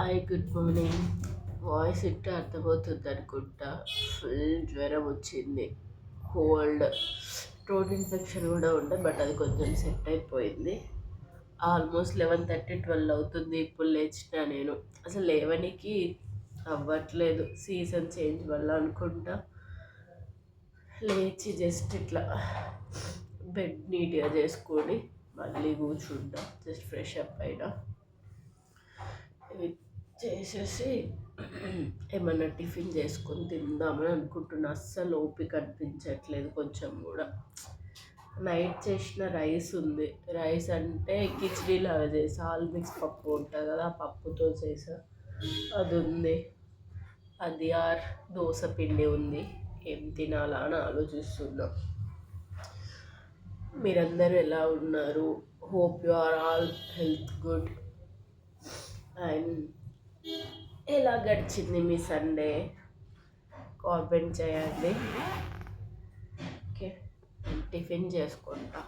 Hi good morning. Voice ఇట్టే అర్థమవుతుంది అనుకుంటా. ఫుల్ జ్వరం వచ్చింది, కోల్డ్, థ్రోట్ ఇన్ఫెక్షన్ కూడా ఉండే, బట్ అది కొంచెం సెట్ అయిపోయింది. ఆల్మోస్ట్ 11:30 అవుతుంది ఇప్పుడు లేచిన. నేను అసలు లేవనికి అవ్వట్లేదు, సీజన్ చేంజ్ వల్ల అనుకుంటా. లేచి జస్ట్ ఇట్లా బెడ్ నీట్గా చేసుకొని మళ్ళీ కూర్చుంటా. జస్ట్ ఫ్రెష్ అప్ అయినా ఇవి చేసేసి ఏమన్నా టిఫిన్ చేసుకొని తిందామని అనుకుంటున్నా. అస్సలు ఓపిక అనిపించట్లేదు కొంచెం కూడా. నైట్ చేసిన రైస్ ఉంది. రైస్ అంటే కిచిడీ లాగా చేసా, ఆల్ మిక్స్ పప్పు ఉంటుంది కదా, ఆ పప్పుతో చేసా, అది ఉంది. అది దోశ పిండి ఉంది. ఏం తినాలా అని ఆలోచిస్తున్నా. మీరందరూ ఎలా ఉన్నారు? Hope you are all health good. And ఎలా గడిచింది మీ సండే? కామెంట్ చేయండి. ఓకే, టిఫిన్ చేసుకుంటా.